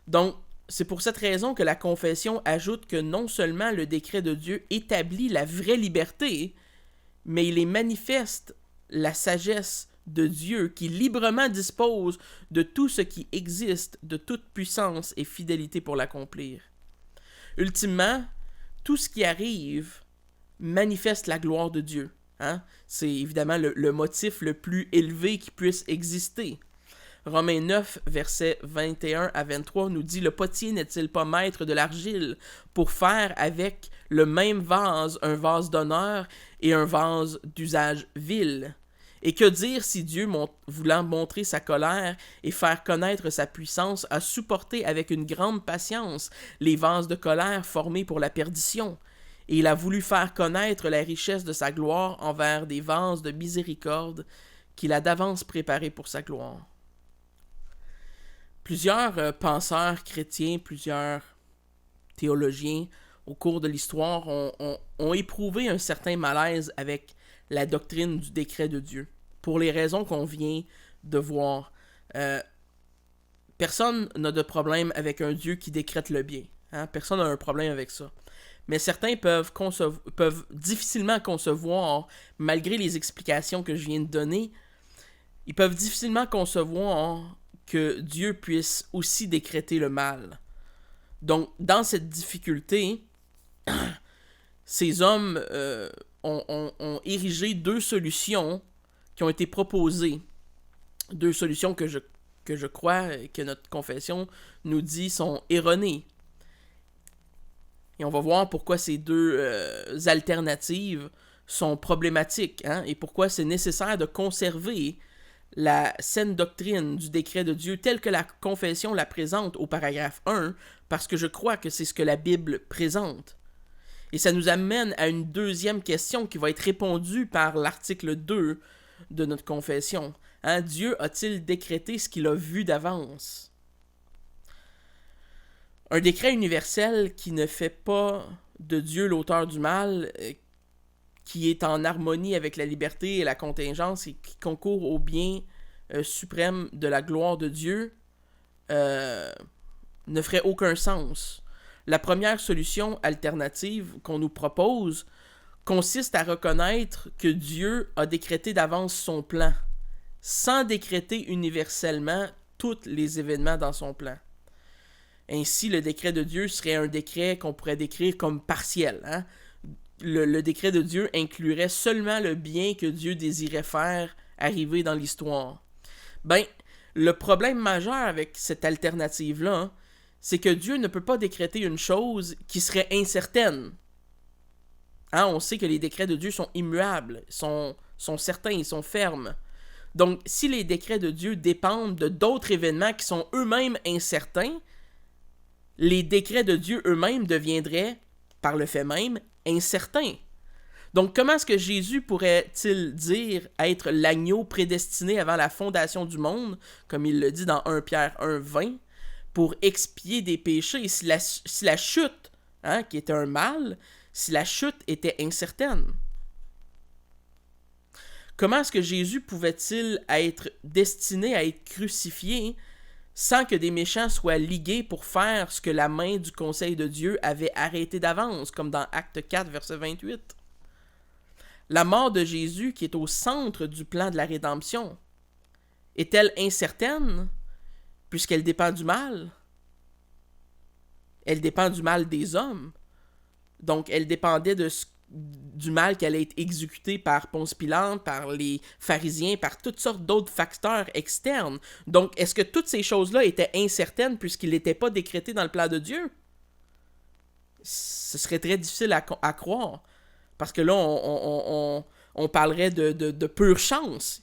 Donc, c'est pour cette raison que la confession ajoute que non seulement le décret de Dieu établit la vraie liberté, mais il est manifeste la sagesse de Dieu qui librement dispose de tout ce qui existe, de toute puissance et fidélité pour l'accomplir. Ultimement, tout ce qui arrive manifeste la gloire de Dieu. Hein? C'est évidemment le motif le plus élevé qui puisse exister. Romains 9, versets 21 à 23 nous dit « Le potier n'est-il pas maître de l'argile pour faire avec le même vase un vase d'honneur et un vase d'usage vil? Et que dire si Dieu, voulant montrer sa colère et faire connaître sa puissance, a supporté avec une grande patience les vases de colère formés pour la perdition, et il a voulu faire connaître la richesse de sa gloire envers des vases de miséricorde qu'il a d'avance préparés pour sa gloire. » Plusieurs penseurs chrétiens, plusieurs théologiens au cours de l'histoire ont éprouvé un certain malaise avec la doctrine du décret de Dieu, pour les raisons qu'on vient de voir. Personne n'a de problème avec un Dieu qui décrète le bien. Hein? Personne n'a un problème avec ça. Mais certains peuvent difficilement concevoir, malgré les explications que je viens de donner, ils peuvent difficilement concevoir que Dieu puisse aussi décréter le mal. Donc, dans cette difficulté, ces hommes ont érigé deux solutions qui ont été proposées. Deux solutions que je crois que notre confession nous dit sont erronées. Et on va voir pourquoi ces deux alternatives sont problématiques, hein, et pourquoi c'est nécessaire de conserver la saine doctrine du décret de Dieu telle que la confession la présente au paragraphe 1, parce que je crois que c'est ce que la Bible présente. Et ça nous amène à une deuxième question qui va être répondue par l'article 2 de notre confession. Hein, Dieu a-t-il décrété ce qu'il a vu d'avance? Un décret universel qui ne fait pas de Dieu l'auteur du mal, qui est en harmonie avec la liberté et la contingence et qui concourt au bien suprême de la gloire de Dieu, ne ferait aucun sens. La première solution alternative qu'on nous propose consiste à reconnaître que Dieu a décrété d'avance son plan, sans décréter universellement tous les événements dans son plan. Ainsi, le décret de Dieu serait un décret qu'on pourrait décrire comme partiel. Hein? Le décret de Dieu inclurait seulement le bien que Dieu désirait faire arriver dans l'histoire. Ben, le problème majeur avec cette alternative-là, hein, c'est que Dieu ne peut pas décréter une chose qui serait incertaine. Hein, on sait que les décrets de Dieu sont immuables, sont certains, ils sont fermes. Donc, si les décrets de Dieu dépendent de d'autres événements qui sont eux-mêmes incertains, les décrets de Dieu eux-mêmes deviendraient, par le fait même, incertains. Donc, comment est-ce que Jésus pourrait-il dire être l'agneau prédestiné avant la fondation du monde, comme il le dit dans 1 Pierre 1, 20, pour expier des péchés, si la chute, hein, qui était un mal, si la chute était incertaine? Comment est-ce que Jésus pouvait-il être destiné à être crucifié sans que des méchants soient ligués pour faire ce que la main du conseil de Dieu avait arrêté d'avance, comme dans Acte 4, verset 28? La mort de Jésus, qui est au centre du plan de la rédemption, est-elle incertaine, puisqu'elle dépend du mal? Elle dépend du mal des hommes. Donc, elle dépendait du mal qui allait être exécuté par Ponce Pilate, par les pharisiens, par toutes sortes d'autres facteurs externes. Donc, est-ce que toutes ces choses-là étaient incertaines puisqu'ils n'étaient pas décrétés dans le plan de Dieu? Ce serait très difficile à croire. Parce que là, on parlerait de pure chance.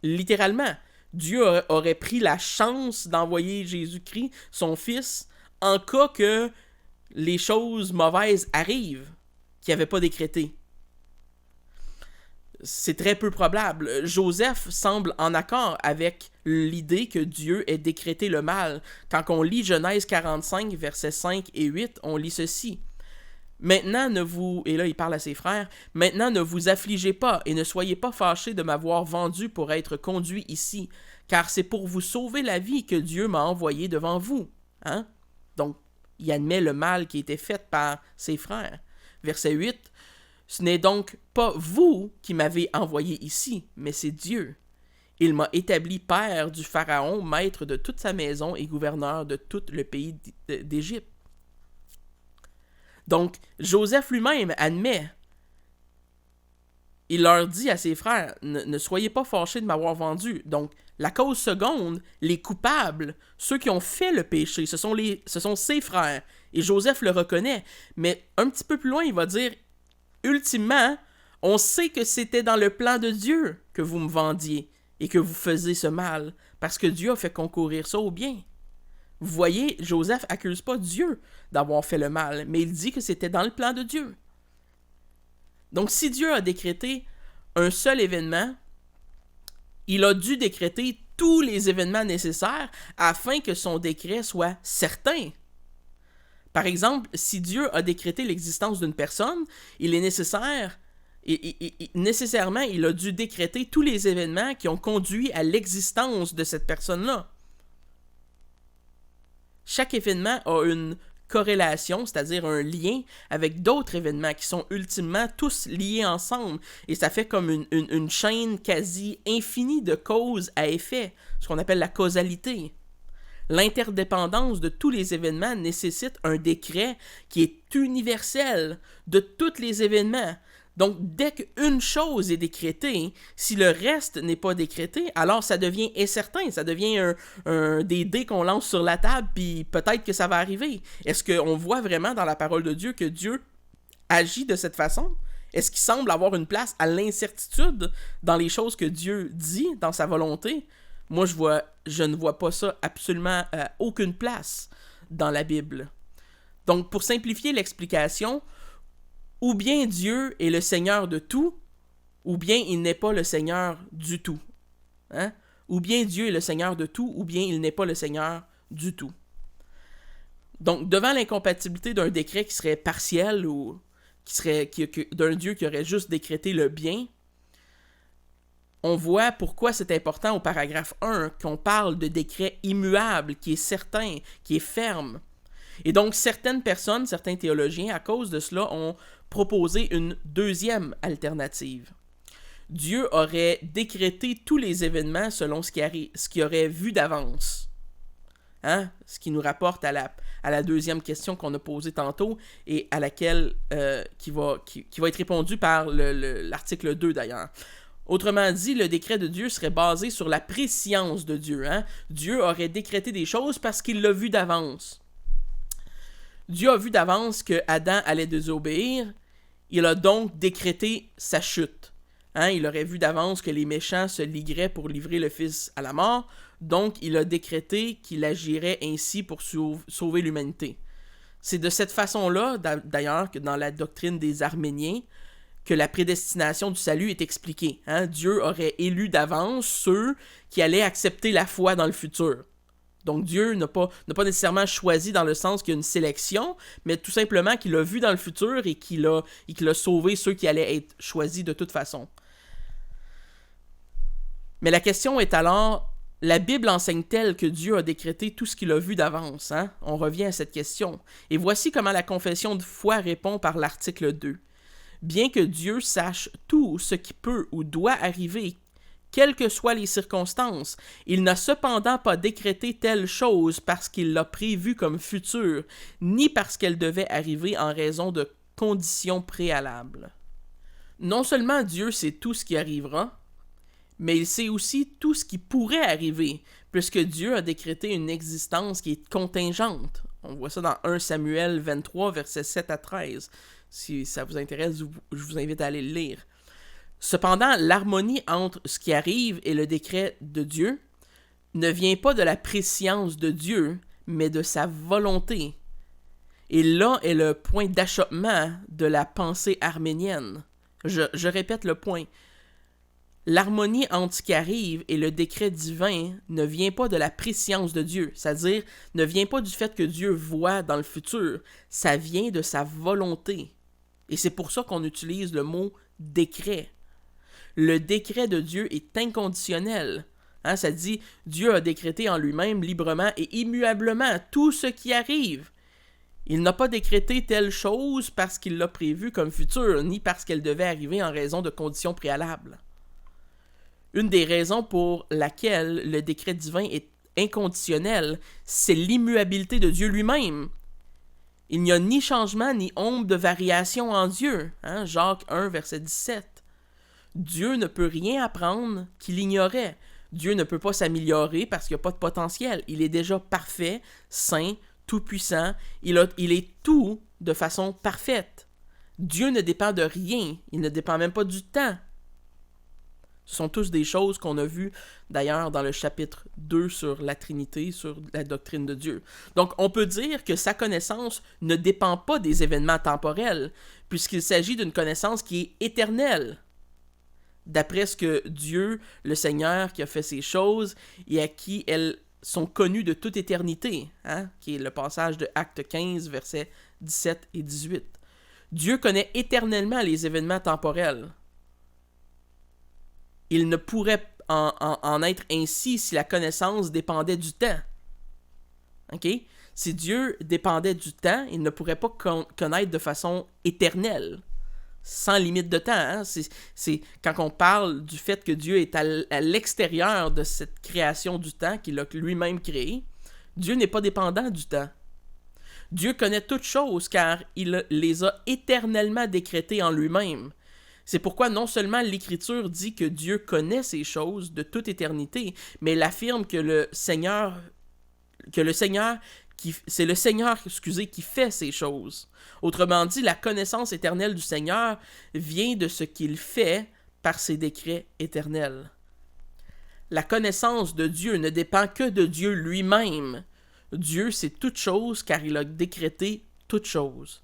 Littéralement. Dieu aurait pris la chance d'envoyer Jésus-Christ, son Fils, en cas que les choses mauvaises arrivent, qu'il n'avait pas décrété. C'est très peu probable. Joseph semble en accord avec l'idée que Dieu ait décrété le mal. Quand on lit Genèse 45, versets 5 et 8, on lit ceci. Maintenant et là il parle à ses frères, maintenant ne vous affligez pas et ne soyez pas fâchés de m'avoir vendu pour être conduit ici, car c'est pour vous sauver la vie que Dieu m'a envoyé devant vous. Hein? Donc, il admet le mal qui a été fait par ses frères. Verset 8, ce n'est donc pas vous qui m'avez envoyé ici, mais c'est Dieu. Il m'a établi père du Pharaon, maître de toute sa maison et gouverneur de tout le pays d'Égypte. Donc, Joseph lui-même admet, il leur dit à ses frères, ne soyez pas fâchés de m'avoir vendu. Donc, la cause seconde, les coupables, ceux qui ont fait le péché, ce sont ses frères. Et Joseph le reconnaît. Mais un petit peu plus loin, il va dire, ultimement, on sait que c'était dans le plan de Dieu que vous me vendiez et que vous faisiez ce mal, parce que Dieu a fait concourir ça au bien. Vous voyez, Joseph accuse pas Dieu d'avoir fait le mal, mais il dit que c'était dans le plan de Dieu. Donc, si Dieu a décrété un seul événement, il a dû décréter tous les événements nécessaires afin que son décret soit certain. Par exemple, si Dieu a décrété l'existence d'une personne, il est nécessaire, nécessairement, il a dû décréter tous les événements qui ont conduit à l'existence de cette personne-là. Chaque événement a une corrélation, c'est-à-dire un lien avec d'autres événements qui sont ultimement tous liés ensemble. Et ça fait comme une chaîne quasi infinie de cause à effet, ce qu'on appelle la causalité. L'interdépendance de tous les événements nécessite un décret qui est universel de tous les événements. Donc, dès qu'une chose est décrétée, si le reste n'est pas décrété, alors ça devient incertain, ça devient des dés qu'on lance sur la table, puis peut-être que ça va arriver. Est-ce qu'on voit vraiment dans la parole de Dieu que Dieu agit de cette façon? Est-ce qu'il semble avoir une place à l'incertitude dans les choses que Dieu dit, dans sa volonté? Moi, je ne vois pas ça absolument aucune place dans la Bible. Donc, pour simplifier l'explication, ou bien Dieu est le Seigneur de tout, ou bien il n'est pas le Seigneur du tout. Hein? Ou bien Dieu est le Seigneur de tout, ou bien il n'est pas le Seigneur du tout. Donc, devant l'incompatibilité d'un décret qui serait partiel ou d'un Dieu qui aurait juste décrété le bien, on voit pourquoi c'est important au paragraphe 1 qu'on parle de décret immuable, qui est certain, qui est ferme. Et donc, certaines personnes, certains théologiens, à cause de cela, ont proposé une deuxième alternative. Dieu aurait décrété tous les événements selon ce qu'il aurait vu d'avance. Hein? Ce qui nous rapporte à la deuxième question qu'on a posée tantôt et à laquelle qui va être répondue par l'article 2 d'ailleurs. Autrement dit, le décret de Dieu serait basé sur la préscience de Dieu. Hein? Dieu aurait décrété des choses parce qu'il l'a vu d'avance. Dieu a vu d'avance que Adam allait désobéir, il a donc décrété sa chute. Hein? Il aurait vu d'avance que les méchants se ligueraient pour livrer le Fils à la mort, donc il a décrété qu'il agirait ainsi pour sauver l'humanité. C'est de cette façon-là, d'ailleurs, que dans la doctrine des Arméniens, que la prédestination du salut est expliquée. Hein? Dieu aurait élu d'avance ceux qui allaient accepter la foi dans le futur. Donc Dieu n'a pas nécessairement choisi dans le sens qu'il y a une sélection, mais tout simplement qu'il a vu dans le futur et qu'il a sauvé ceux qui allaient être choisis de toute façon. Mais la question est alors, la Bible enseigne-t-elle que Dieu a décrété tout ce qu'il a vu d'avance? Hein? On revient à cette question. Et voici comment la confession de foi répond par l'article 2. Bien que Dieu sache tout ce qui peut ou doit arriver, quelles que soient les circonstances, il n'a cependant pas décrété telle chose parce qu'il l'a prévue comme future, ni parce qu'elle devait arriver en raison de conditions préalables. Non seulement Dieu sait tout ce qui arrivera, mais il sait aussi tout ce qui pourrait arriver, puisque Dieu a décrété une existence qui est contingente. On voit ça dans 1 Samuel 23, versets 7 à 13. Si ça vous intéresse, je vous invite à aller le lire. Cependant, l'harmonie entre ce qui arrive et le décret de Dieu ne vient pas de la prescience de Dieu, mais de sa volonté. Et là est le point d'achoppement de la pensée arménienne. Je répète le point. L'harmonie entre ce qui arrive et le décret divin ne vient pas de la prescience de Dieu, c'est-à-dire ne vient pas du fait que Dieu voit dans le futur, ça vient de sa volonté. Et c'est pour ça qu'on utilise le mot décret. Le décret de Dieu est inconditionnel. Hein, ça dit, Dieu a décrété en lui-même librement et immuablement tout ce qui arrive. Il n'a pas décrété telle chose parce qu'il l'a prévue comme future, ni parce qu'elle devait arriver en raison de conditions préalables. Une des raisons pour laquelle le décret divin est inconditionnel, c'est l'immuabilité de Dieu lui-même. Il n'y a ni changement ni ombre de variation en Dieu. Hein? Jacques 1, verset 17. Dieu ne peut rien apprendre qu'il ignorait. Dieu ne peut pas s'améliorer parce qu'il n'y a pas de potentiel. Il est déjà parfait, saint, tout-puissant. Il est tout de façon parfaite. Dieu ne dépend de rien. Il ne dépend même pas du temps. Ce sont tous des choses qu'on a vues d'ailleurs dans le chapitre 2 sur la Trinité, sur la doctrine de Dieu. Donc on peut dire que sa connaissance ne dépend pas des événements temporels, puisqu'il s'agit d'une connaissance qui est éternelle. D'après ce que Dieu, le Seigneur, qui a fait ces choses et à qui elles sont connues de toute éternité, hein, qui est le passage de Acte 15, versets 17 et 18. Dieu connaît éternellement les événements temporels. Il ne pourrait en être ainsi si la connaissance dépendait du temps. OK? Si Dieu dépendait du temps, il ne pourrait pas connaître de façon éternelle, sans limite de temps. Hein? C'est quand on parle du fait que Dieu est à l'extérieur de cette création du temps qu'il a lui-même créé, Dieu n'est pas dépendant du temps. Dieu connaît toutes choses car il les a éternellement décrétées en lui-même. C'est pourquoi non seulement l'Écriture dit que Dieu connaît ces choses de toute éternité, mais elle affirme que c'est le Seigneur qui fait ces choses. Autrement dit, la connaissance éternelle du Seigneur vient de ce qu'il fait par ses décrets éternels. La connaissance de Dieu ne dépend que de Dieu lui-même. Dieu sait toutes choses car il a décrété toutes choses.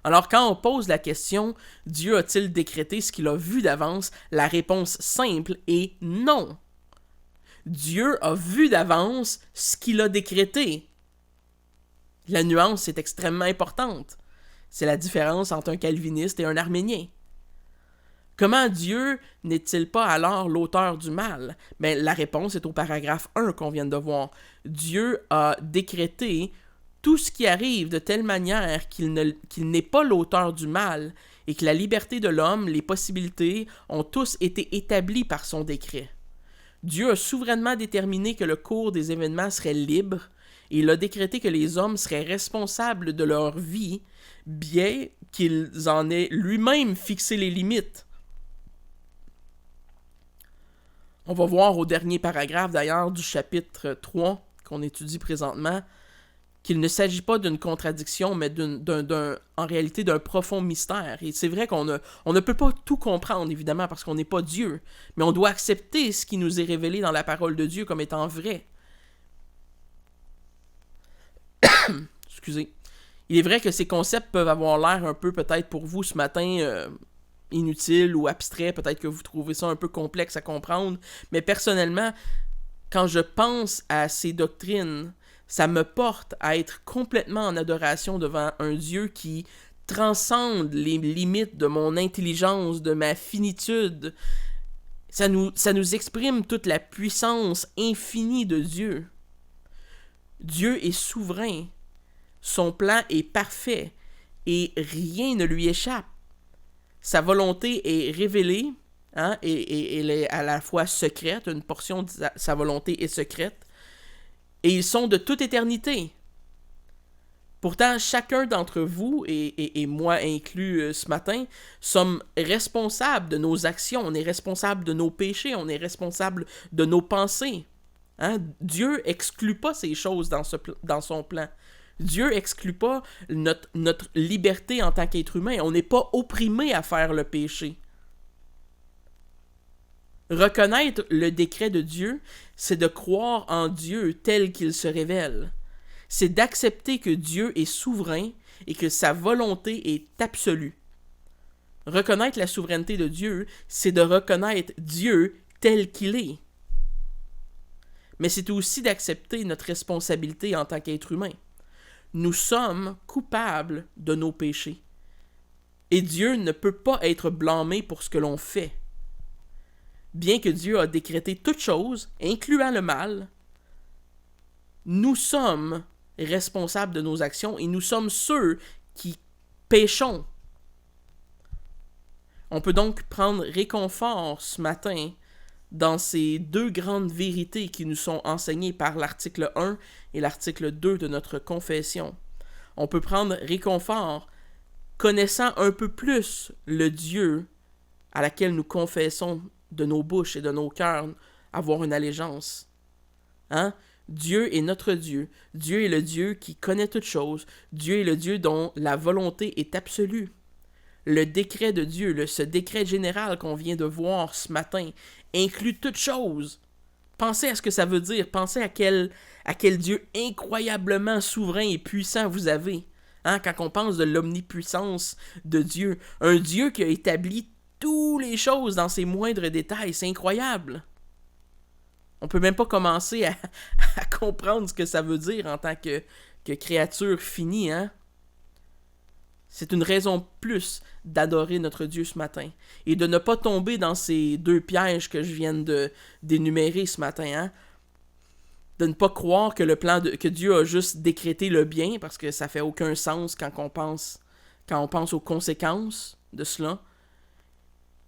Alors quand on pose la question « Dieu a-t-il décrété ce qu'il a vu d'avance ?» la réponse simple est non. Dieu a vu d'avance ce qu'il a décrété. La nuance est extrêmement importante. C'est la différence entre un calviniste et un arménien. Comment Dieu n'est-il pas alors l'auteur du mal? Ben, la réponse est au paragraphe 1 qu'on vient de voir. Dieu a décrété tout ce qui arrive de telle manière qu'il n'est pas l'auteur du mal et que la liberté de l'homme, les possibilités, ont tous été établies par son décret. Dieu a souverainement déterminé que le cours des événements serait libre et il a décrété que les hommes seraient responsables de leur vie, bien qu'ils en aient lui-même fixé les limites. On va voir au dernier paragraphe d'ailleurs du chapitre 3 qu'on étudie présentement qu'il ne s'agit pas d'une contradiction, mais en réalité d'un profond mystère. Et c'est vrai qu'on ne peut pas tout comprendre, évidemment, parce qu'on n'est pas Dieu, mais on doit accepter ce qui nous est révélé dans la parole de Dieu comme étant vrai. Excusez. Il est vrai que ces concepts peuvent avoir l'air un peu, peut-être pour vous ce matin, inutiles ou abstraits, peut-être que vous trouvez ça un peu complexe à comprendre, mais personnellement, quand je pense à ces doctrines, ça me porte à être complètement en adoration devant un Dieu qui transcende les limites de mon intelligence, de ma finitude. Ça nous exprime toute la puissance infinie de Dieu. Dieu est souverain. Son plan est parfait et rien ne lui échappe. Sa volonté est révélée, hein, et elle est à la fois secrète, une portion de sa volonté est secrète, et ils sont de toute éternité. Pourtant, chacun d'entre vous, et moi inclus ce matin, sommes responsables de nos actions, on est responsable de nos péchés, on est responsable de nos pensées. Hein? Dieu exclut pas ces choses dans son plan. Dieu exclut pas notre liberté en tant qu'être humain. On n'est pas opprimé à faire le péché. Reconnaître le décret de Dieu, c'est de croire en Dieu tel qu'il se révèle. C'est d'accepter que Dieu est souverain et que sa volonté est absolue. Reconnaître la souveraineté de Dieu, c'est de reconnaître Dieu tel qu'il est. Mais c'est aussi d'accepter notre responsabilité en tant qu'être humain. Nous sommes coupables de nos péchés. Et Dieu ne peut pas être blâmé pour ce que l'on fait. Bien que Dieu a décrété toutes choses, incluant le mal, nous sommes responsables de nos actions et nous sommes ceux qui péchons. On peut donc prendre réconfort ce matin dans ces deux grandes vérités qui nous sont enseignées par l'article 1 et l'article 2 de notre confession. On peut prendre réconfort connaissant un peu plus le Dieu à laquelle nous confessons de nos bouches et de nos cœurs avoir une allégeance. Hein? Dieu est notre Dieu. Dieu est le Dieu qui connaît toutes choses. Dieu est le Dieu dont la volonté est absolue. Le décret de Dieu, ce décret général qu'on vient de voir ce matin, inclut toutes choses. Pensez à ce que ça veut dire. Pensez à quel Dieu incroyablement souverain et puissant vous avez. Hein, quand on pense de l'omnipuissance de Dieu. Un Dieu qui a établi toutes les choses dans ses moindres détails. C'est incroyable. On peut même pas commencer à comprendre ce que ça veut dire en tant que créature finie, hein? C'est une raison plus d'adorer notre Dieu ce matin et de ne pas tomber dans ces deux pièges que je viens d'énumérer ce matin, hein? De ne pas croire que que Dieu a juste décrété le bien, parce que ça fait aucun sens quand on pense aux conséquences de cela.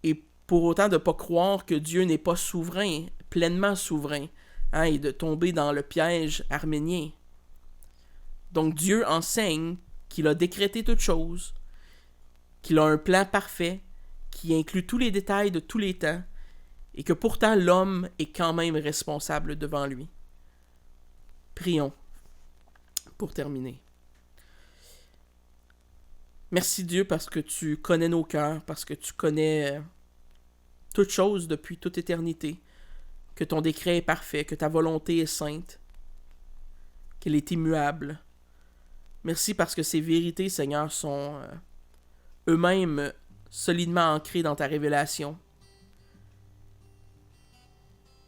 Et pour autant de ne pas croire que Dieu n'est pas souverain, pleinement souverain, hein, et de tomber dans le piège arménien. Donc Dieu enseigne qu'il a décrété toutes choses, qu'il a un plan parfait, qui inclut tous les détails de tous les temps, et que pourtant l'homme est quand même responsable devant lui. Prions pour terminer. Merci Dieu parce que tu connais nos cœurs, parce que tu connais toutes choses depuis toute éternité, que ton décret est parfait, que ta volonté est sainte, qu'elle est immuable. Merci parce que ces vérités, Seigneur, sont eux-mêmes solidement ancrées dans ta révélation.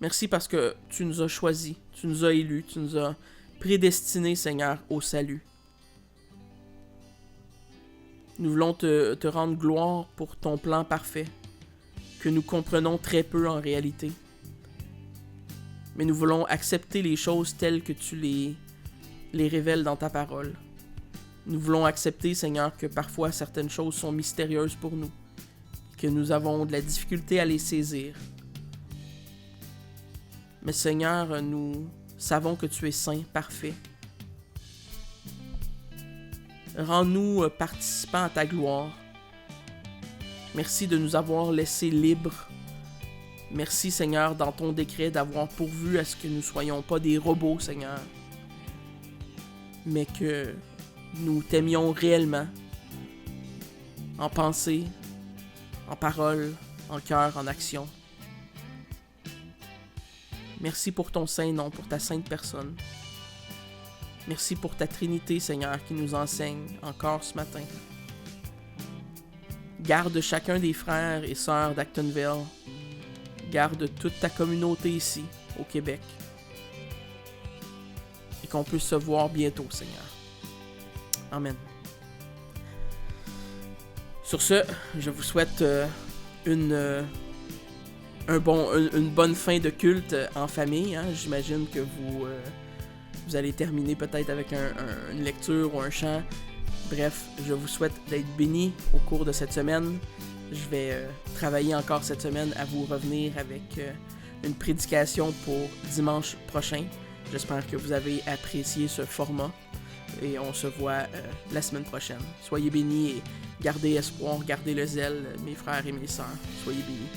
Merci parce que tu nous as choisis, tu nous as élus, tu nous as prédestinés, Seigneur, au salut. Nous voulons te rendre gloire pour ton plan parfait, que nous comprenons très peu en réalité. Mais nous voulons accepter les choses telles que tu les révèles dans ta parole. Nous voulons accepter, Seigneur, que parfois certaines choses sont mystérieuses pour nous, que nous avons de la difficulté à les saisir. Mais Seigneur, nous savons que tu es saint, parfait. Rends-nous participants à ta gloire. Merci de nous avoir laissés libres. Merci, Seigneur, dans ton décret, d'avoir pourvu à ce que nous ne soyons pas des robots, Seigneur, mais que nous t'aimions réellement, en pensée, en parole, en cœur, en action. Merci pour ton saint nom, pour ta sainte personne. Merci pour ta Trinité, Seigneur, qui nous enseigne encore ce matin. Garde chacun des frères et sœurs d'Actonville. Garde toute ta communauté ici, au Québec. Et qu'on puisse se voir bientôt, Seigneur. Amen. Sur ce, je vous souhaite un une bonne fin de culte en famille. Hein. J'imagine que vous allez terminer peut-être avec une lecture ou un chant. Bref, je vous souhaite d'être bénis au cours de cette semaine. Je vais travailler encore cette semaine à vous revenir avec une prédication pour dimanche prochain. J'espère que vous avez apprécié ce format et on se voit la semaine prochaine. Soyez bénis et gardez espoir, gardez le zèle, mes frères et mes sœurs. Soyez bénis.